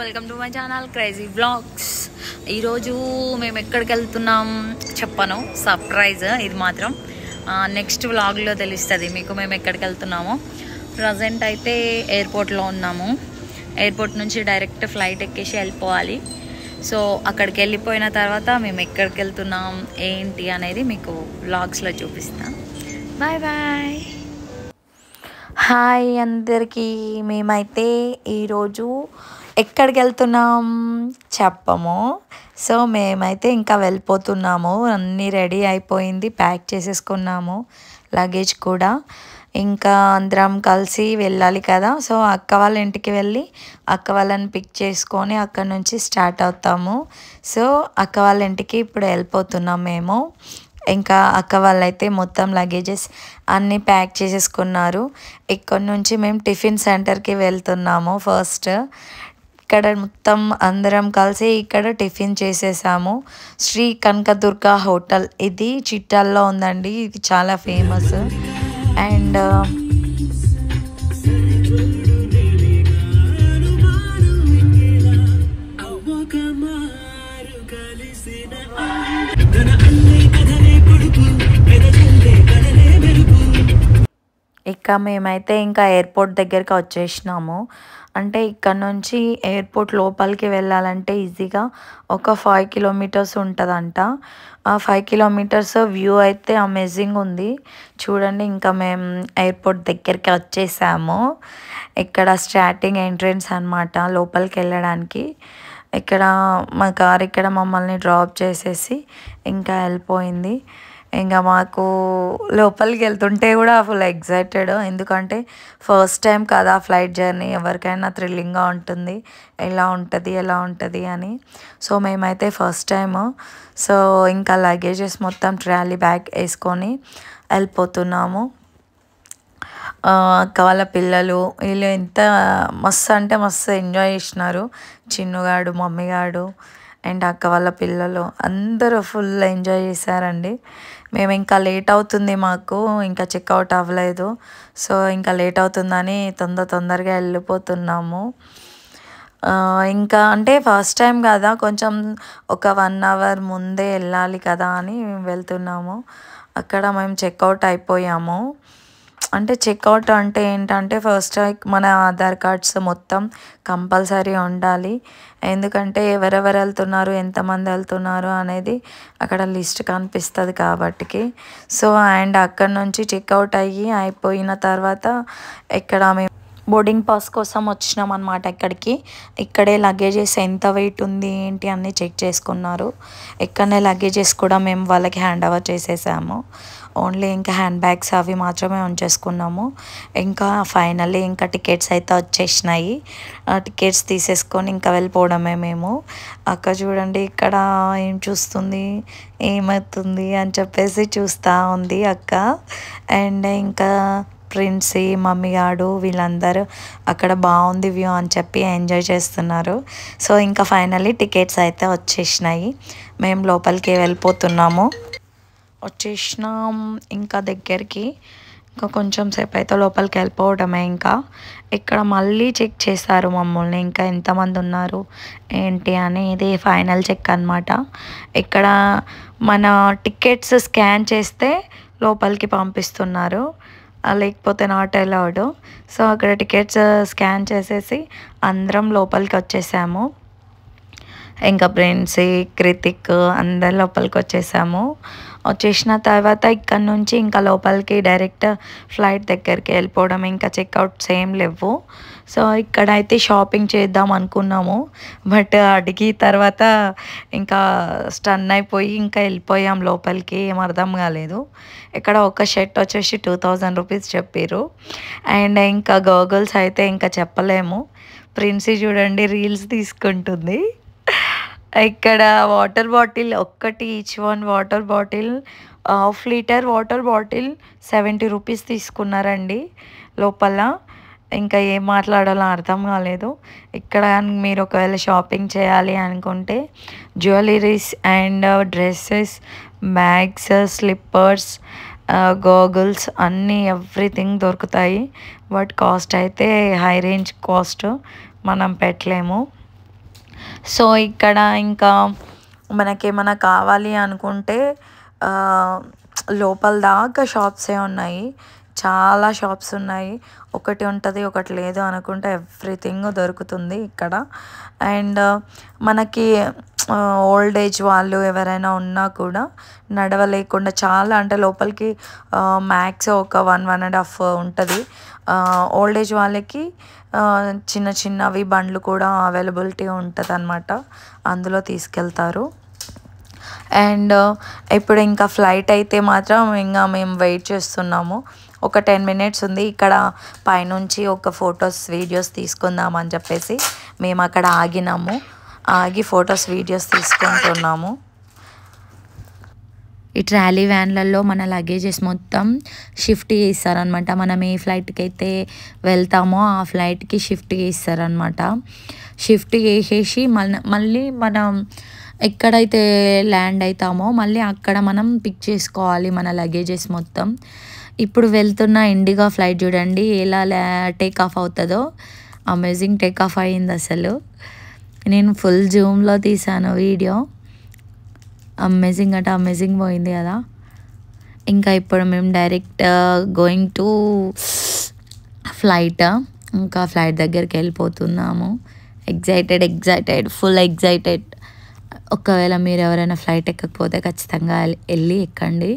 Welcome to my channel crazy vlogs. ఈరోజు మేము ఎక్కడికి వెళ్తున్నాం చెప్పను, సర్ప్రైజ్ ఇది మాత్రం. నెక్స్ట్ వ్లాగ్లో తెలుస్తుంది మీకు మేము ఎక్కడికి వెళ్తున్నామో. ప్రజెంట్ అయితే ఎయిర్పోర్ట్లో ఉన్నాము. ఎయిర్పోర్ట్ నుంచి డైరెక్ట్ ఫ్లైట్ ఎక్కేసి వెళ్ళిపోవాలి. సో అక్కడికి వెళ్ళిపోయిన తర్వాత మేము ఎక్కడికి వెళ్తున్నాం ఏంటి అనేది మీకు వ్లాగ్స్లో చూపిస్తాం. Bye bye. హాయ్ అందరికీ. మేమైతే ఈరోజు ఎక్కడికి వెళ్తున్నాం చెప్పము. సో మేమైతే ఇంకా వెళ్ళిపోతున్నాము. అన్నీ రెడీ అయిపోయింది, ప్యాక్ చేసేసుకున్నాము లగేజ్ కూడా. ఇంకా అందరం కలిసి వెళ్ళాలి కదా. సో అక్క వాళ్ళ ఇంటికి వెళ్ళి అక్క వాళ్ళని పిక్ చేసుకొని అక్కడ నుంచి స్టార్ట్ అవుతాము. సో అక్క వాళ్ళ ఇంటికి ఇప్పుడు వెళ్ళిపోతున్నాం మేము. ఇంకా అక్క వాళ్ళైతే మొత్తం లగేజెస్ అన్నీ ప్యాక్ చేసేసుకున్నారు. ఇక్కడ నుంచి మేము టిఫిన్ సెంటర్కి వెళ్తున్నాము. ఫస్ట్ ఇక్కడ మొత్తం అందరం కలిసి ఇక్కడ టిఫిన్ చేసేసాము. శ్రీ కనకదుర్గ హోటల్, ఇది చిట్టాల్లో ఉందండి. ఇది చాలా ఫేమస్. అండ్ ఇక మేమైతే ఇంకా ఎయిర్పోర్ట్ దగ్గరికి వచ్చేసినాము. అంటే ఇక్కడ నుంచి ఎయిర్పోర్ట్ లోపలికి వెళ్ళాలంటే ఈజీగా ఒక 5 కిలోమీటర్స్ ఉంటుందంట. ఆ 5 కిలోమీటర్స్ వ్యూ అయితే అమేజింగ్ ఉంది చూడండి. ఇంకా మేము ఎయిర్పోర్ట్ దగ్గరికి వచ్చేసాము. ఇక్కడ స్టార్టింగ్ ఎంట్రన్స్ అన్నమాట లోపలికి వెళ్ళడానికి. ఇక్కడ మా కార్ ఇక్కడ మమ్మల్ని డ్రాప్ చేసేసి ఇంకా వెళ్ళిపోయింది. ఇంకా మాకు లోపలికి వెళ్తుంటే కూడా ఫుల్ ఎగ్జైటెడ్, ఎందుకంటే ఫస్ట్ టైం కదా ఫ్లైట్ జర్నీ. ఎవరికైనా థ్రిల్లింగ్గా ఉంటుంది, ఎలా ఉంటుంది అని. సో మేమైతే ఫస్ట్ టైము. సో ఇంకా లగేజెస్ మొత్తం ట్రాలీ బ్యాగ్ వేసుకొని వెళ్ళిపోతున్నాము. అక్క వాళ్ళ పిల్లలు వీళ్ళు ఎంత మస్తు అంటే మస్తు ఎంజాయ్ చేసినారు. చిన్నుగాడు, మమ్మీగాడు అండ్ అక్క వాళ్ళ పిల్లలు అందరూ ఫుల్ ఎంజాయ్ చేశారండి. మేము ఇంకా లేట్ అవుతుంది, మాకు ఇంకా చెక్అవుట్ అవ్వలేదు. సో ఇంకా లేట్ అవుతుందని తొందరగా వెళ్ళిపోతున్నాము. ఇంకా అంటే ఫస్ట్ టైం కదా, కొంచెం ఒక 1 అవర్ ముందే వెళ్ళాలి కదా అని వెళ్తున్నాము. అక్కడ మేము చెక్అవుట్ అయిపోయాము. అంటే చెక్అవుట్ అంటే ఏంటంటే ఫస్ట్ మన ఆధార్ కార్డ్స్ మొత్తం కంపల్సరీ ఉండాలి. ఎందుకంటే ఎవరెవరు వెళ్తున్నారు, ఎంతమంది వెళ్తున్నారు అనేది అక్కడ లిస్ట్ కనిపిస్తుంది కాబట్టికి. సో అండ్ అక్కడ నుంచి చెక్అవుట్ అయిపోయిన తర్వాత ఇక్కడ మేము బోర్డింగ్ పాస్ కోసం వచ్చినాం అనమాట. ఇక్కడే లగేజెస్ ఎంత వెయిట్ ఉంది ఏంటి అన్నీ చెక్ చేసుకున్నారు. ఇక్కడనే లగేజెస్ కూడా మేము వాళ్ళకి హ్యాండ్ ఓవర్ చేసేసాము. ఓన్లీ ఇంకా హ్యాండ్ బ్యాగ్స్ అవి మాత్రమే ఉంచేసుకున్నాము. ఇంకా ఫైనల్లీ ఇంకా టికెట్స్ అయితే వచ్చేసినాయి. టికెట్స్ తీసేసుకొని ఇంకా వెళ్ళిపోవడమే మేము. అక్క చూడండి ఇక్కడ ఏం చూస్తుంది, ఏమవుతుంది అని చెప్పేసి చూస్తూ ఉంది అక్క. అండ్ ఇంకా ప్రిన్సీ, మమ్మీగాడు వీళ్ళందరూ అక్కడ బాగుంది వ్యూ అని చెప్పి ఎంజాయ్ చేస్తున్నారు. సో ఇంకా ఫైనల్లీ టికెట్స్ అయితే వచ్చేసినాయి. మేము లోపలికి వెళ్ళిపోతున్నాము. వచ్చేసినాం ఇంకా దగ్గరికి. ఇంకా కొంచెం సేపు అయితే లోపలికి వెళ్ళిపోవడమే. ఇంకా ఇక్కడ మళ్ళీ చెక్ చేశారు మమ్మల్ని, ఇంకా ఎంతమంది ఉన్నారు ఏంటి అని. ఇది ఫైనల్ చెక్ అన్నమాట. ఇక్కడ మన టికెట్స్ స్కాన్ చేస్తే లోపలికి పంపిస్తున్నారు, లేకపోతే నాట్ అలౌడ్. సో అక్కడ టికెట్స్ స్కాన్ చేసేసి అందరం లోపలికి వచ్చేసాము. ఇంకా ప్రిన్సీ, కృతిక్ అందరు లోపలికి వచ్చేసాము. వచ్చేసిన తర్వాత ఇక్కడ నుంచి ఇంకా లోపలికి డైరెక్ట్ ఫ్లైట్ దగ్గరికి వెళ్ళిపోవడం. ఇంకా చెక్అవుట్స్ ఏం లేవు. సో ఇక్కడైతే షాపింగ్ చేద్దాం అనుకున్నాము, బట్ అడిగి తర్వాత ఇంకా స్టన్ అయిపోయి ఇంకా వెళ్ళిపోయాం లోపలికి. ఏం అర్థం కాలేదు. ఇక్కడ ఒక షర్ట్ వచ్చేసి 2000 రూపీస్ చెప్పారు. అండ్ ఇంకా గోగుల్స్ అయితే ఇంకా చెప్పలేము. ప్రిన్సీ చూడండి రీల్స్ తీసుకుంటుంది. ఇక్కడ వాటర్ బాటిల్ ఒక్కటి, each one water bottle, ½ litre water bottle 70 rupees తీసుకున్నారండి లోపల. ఇంకా ఏం మాట్లాడాలో అర్థం కాలేదు. ఇక్కడ మీరు ఒకవేళ షాపింగ్ చేయాలి అనుకుంటే jewelleries and dresses, bags, slippers, goggles అన్నీ ఎవ్రీథింగ్ దొరుకుతాయి. బట్ కాస్ట్ అయితే హై రేంజ్ కాస్ట్, మనం పెట్టలేము. సో ఇక్కడ ఇంకా మనకేమైనా కావాలి అనుకుంటే లోపల దాకా షాప్సే ఉన్నాయి, చాలా షాప్స్ ఉన్నాయి. ఒకటి ఉంటుంది ఒకటి లేదు అనుకుంటే ఎవ్రీథింగ్ దొరుకుతుంది ఇక్కడ. అండ్ మనకి ఓల్డ్ ఏజ్ వాళ్ళు ఎవరైనా ఉన్నా కూడా నడవలేకుండా చాలా అంటే లోపలికి మ్యాక్స్ ఒక 1-1.5 ఉంటుంది. ఓల్డ్ ఏజ్ వాళ్ళకి చిన్న చిన్నవి బండ్లు కూడా అవైలబిలిటీ ఉంటుంది అన్నమాట, అందులో తీసుకెళ్తారు. అండ్ ఇప్పుడు ఇంకా ఫ్లైట్ అయితే మాత్రం ఇంకా మేము వెయిట్ చేస్తున్నాము. ఒక 10 minutes ఉంది. ఇక్కడ పైనుంచి ఒక ఫొటోస్ వీడియోస్ తీసుకుందామని చెప్పేసి మేము అక్కడ ఆగినాము. ఆగి ఫొటోస్ వీడియోస్ తీసుకుంటున్నాము. ఈ ట్రాలీ వ్యాన్లలో మన లగేజెస్ మొత్తం షిఫ్ట్ చేస్తారనమాట. మనం ఏ ఫ్లైట్కి అయితే వెళ్తామో ఆ ఫ్లైట్కి షిఫ్ట్ చేస్తారనమాట. షిఫ్ట్ చేసేసి మళ్ళీ మనం ఎక్కడైతే ల్యాండ్ అవుతామో మళ్ళీ అక్కడ మనం పిక్ చేసుకోవాలి మన లగేజెస్ మొత్తం. ఇప్పుడు వెళ్తున్న ఇండిగో ఫ్లైట్ చూడండి ఎలా టేక్ ఆఫ్ అవుతుందో. అమేజింగ్ టేక్ ఆఫ్ అయ్యింది అసలు. నేను ఫుల్ జూమ్లో తీసాను వీడియో. అమేజింగ్ అంటే అమేజింగ్ పోయింది కదా. ఇంకా ఇప్పుడు మేము డైరెక్ట్ గోయింగ్ టు ఫ్లైట్. ఇంకా ఫ్లైట్ దగ్గరికి వెళ్ళిపోతున్నాము. Excited full excited. ఒకవేళ మీరు ఎవరైనా ఫ్లైట్ ఎక్కకపోతే ఖచ్చితంగా వెళ్ళి ఎక్కండి.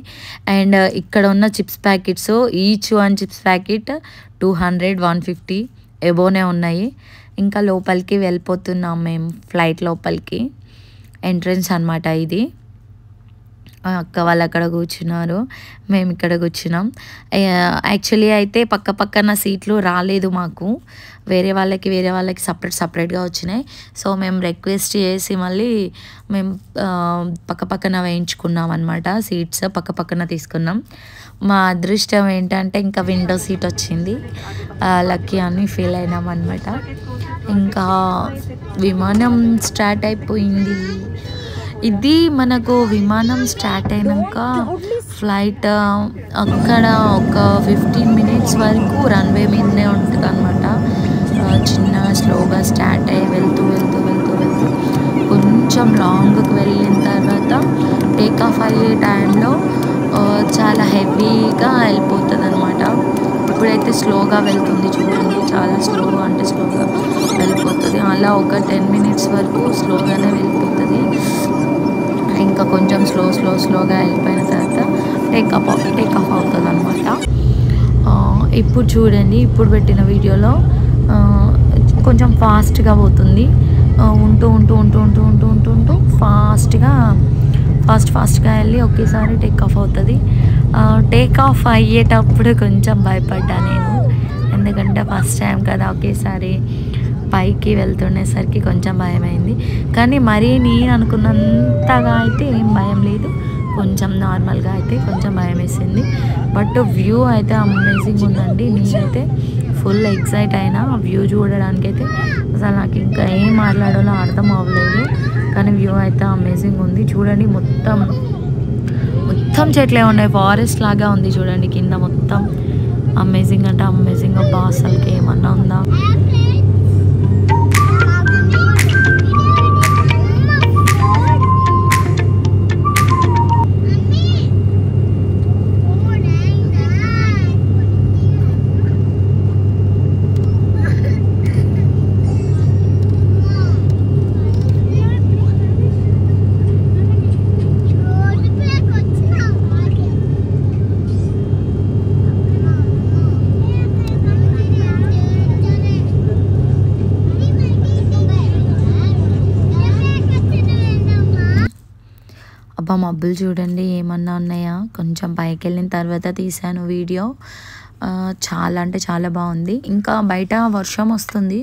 అండ్ ఇక్కడ ఉన్న chips packets each 1 chips packet 200-150 ఎబోనే ఉన్నాయి. ఇంకా లోపలికి వెళ్ళిపోతున్నాం మేము. ఫ్లైట్ లోపలికి ఎంట్రన్స్ అనమాట ఇది. అక్క వాళ్ళు అక్కడ కూర్చున్నారు, మేము ఇక్కడ కూర్చున్నాం. యాక్చువల్లీ అయితే పక్కన సీట్లు రాలేదు మాకు, వేరే వాళ్ళకి సపరేట్గా వచ్చినాయి. సో మేము రిక్వెస్ట్ చేసి మళ్ళీ మేము పక్కన వేయించుకున్నాం అనమాట. సీట్స్ పక్కన తీసుకున్నాం. మా అదృష్టం ఏంటంటే ఇంకా విండో సీట్ వచ్చింది. లక్కీ అని ఫీల్ అయినాం అనమాట. ఇంకా విమానం స్టార్ట్ అయిపోయింది. ఇది మనకు విమానం స్టార్ట్ అయినాక ఫ్లైట్ అక్కడ ఒక 15 minutes వరకు రన్వే మీదనే ఉంటుంది అనమాట. చిన్నగా స్లోగా స్టార్ట్ అయ్యి వెళ్తూ కొంచెం లాంగ్కి వెళ్ళిన తర్వాత టేక్ ఆఫ్ అయ్యే టైంలో చాలా హెవీగా వెళ్ళిపోతుంది అనమాట. ఇప్పుడైతే స్లోగా వెళ్తుంది చూడండి, చాలా స్లోగా వెళ్ళిపోతుంది. అలా ఒక 10 minutes వరకు స్లోగానే వెళ్ళిపోతుంది. ఇంకా కొంచెం స్లోగా వెళ్ళిపోయిన తర్వాత టేక్ ఆఫ్ అవుతుంది అనమాట. ఇప్పుడు చూడండి, ఇప్పుడు పెట్టిన వీడియోలో కొంచెం ఫాస్ట్గా పోతుంది. ఉంటూ ఫాస్ట్గా వెళ్ళి ఒకేసారి టేక్ ఆఫ్ అవుతుంది. టేక్ ఆఫ్ అయ్యేటప్పుడు కొంచెం భయపడ్డా నేను, ఎందుకంటే ఫస్ట్ టైం కదా. ఒకేసారి పైకి వెళ్తుండేసరికి కొంచెం భయమైంది. కానీ మరీ నేను అనుకున్నంతగా అయితే ఏం భయం లేదు, కొంచెం నార్మల్గా అయితే కొంచెం భయం వేసింది. బట్ వ్యూ అయితే అమేజింగ్ ఉందండి. నేనైతే ఫుల్ ఎక్సైట్ అయినా వ్యూ చూడడానికైతే. అసలు నాకు ఇంకా ఏం మాట్లాడాలో అర్థం అవ్వలేదు, కానీ వ్యూ అయితే అమేజింగ్ ఉంది. చూడండి మొత్తం చెట్లే ఉన్నాయి, ఫారెస్ట్ లాగా ఉంది చూడండి కింద మొత్తం. అమేజింగ్ అంటే అమేజింగ్. అబ్బా అసలుకి ఏమన్నా ఉందా. అబ్బా మబ్బులు చూడండి ఏమన్నా ఉన్నాయా. కొంచెం పైకి వెళ్ళిన తర్వాత తీసాను వీడియో. చాలా అంటే చాలా బాగుంది. ఇంకా బయట వర్షం వస్తుంది,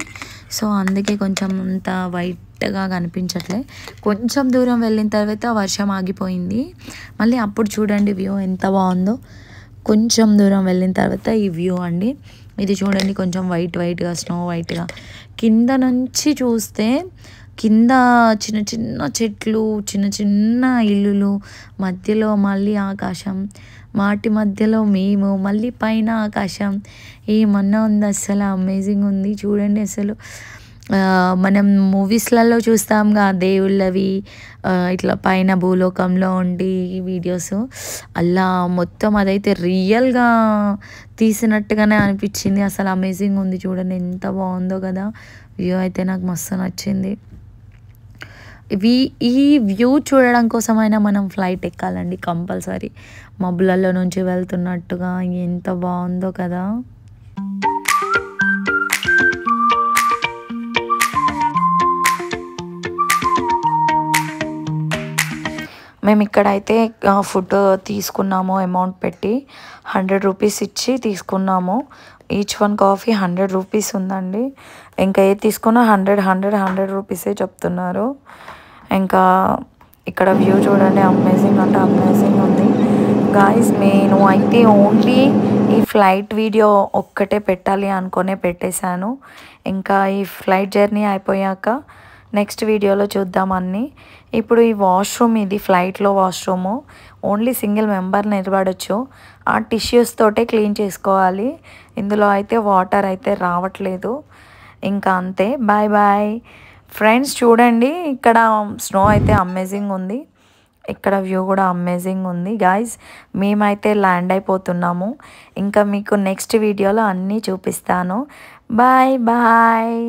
సో అందుకే కొంచెం అంత వైట్గా కనిపించట్లే. కొంచెం దూరం వెళ్ళిన తర్వాత వర్షం ఆగిపోయింది. మళ్ళీ అప్పుడు చూడండి వ్యూ ఎంత బాగుందో. కొంచెం దూరం వెళ్ళిన తర్వాత ఈ వ్యూ అండి ఇది చూడండి, కొంచెం వైట్గా స్నో వైట్గా. కింద నుంచి చూస్తే కింద చిన్న చెట్లు, చిన్న ఇల్లులు, మధ్యలో మళ్ళీ ఆకాశం, మాటి మధ్యలో మేము, మళ్ళీ పైన ఆకాశం. ఏమన్నా ఉంది, అసలు అమేజింగ్ ఉంది చూడండి. అసలు మనం మూవీస్లలో చూస్తాంగా దేవుళ్ళవి ఇట్లా పైన భూలోకంలో ఉండి వీడియోస్ అలా మొత్తం అదైతే రియల్గా తీసినట్టుగానే అనిపించింది. అసలు అమేజింగ్ ఉంది చూడండి, ఎంత బాగుందో కదా. వ్యూ అయితే నాకు మస్తు నచ్చింది. ఈ వ్యూ చూడడం కోసమైనా మనం ఫ్లైట్ ఎక్కాలండి కంపల్సరీ. మబ్బులలో నుంచి వెళ్తున్నట్టుగా ఎంత బాగుందో కదా. మేము ఇక్కడైతే ఫుడ్ తీసుకున్నాము, అమౌంట్ పెట్టి 100 రూపీస్ ఇచ్చి తీసుకున్నాము. ఈచ్ వన్ కాఫీ 100 రూపీస్ ఉందండి. ఇంకా ఏది తీసుకున్నా 100 రూపీసే చెప్తున్నారు. ఇంకా ఇక్కడ వ్యూ చూడండి, అమేజింగ్ అంటే అమేజింగ్ ఉంది గాయస్. నేను అయితే ఓన్లీ ఈ ఫ్లైట్ వీడియో ఒక్కటే పెట్టాలి అనుకునే పెట్టేశాను. ఇంకా ఈ ఫ్లైట్ జర్నీ అయిపోయాక నెక్స్ట్ వీడియోలో చూద్దాం అన్నీ. ఇప్పుడు ఈ వాష్రూమ్, ఇది ఫ్లైట్లో వాష్రూము, ఓన్లీ సింగిల్ మెంబర్ నిలబడచ్చు. ఆ టిష్యూస్ తోటే క్లీన్ చేసుకోవాలి. ఇందులో అయితే వాటర్ అయితే రావట్లేదు. ఇంకా అంతే, బాయ్ బాయ్ ఫ్రెండ్స్. చూడండి ఇక్కడ స్నో అయితే అమేజింగ్ ఉంది, ఇక్కడ వ్యూ కూడా అమేజింగ్ ఉంది గాయస్. మేమైతే ల్యాండ్ అయిపోతున్నాము. ఇంకా మీకు నెక్స్ట్ వీడియోలో అన్నీ చూపిస్తాను. Bye bye.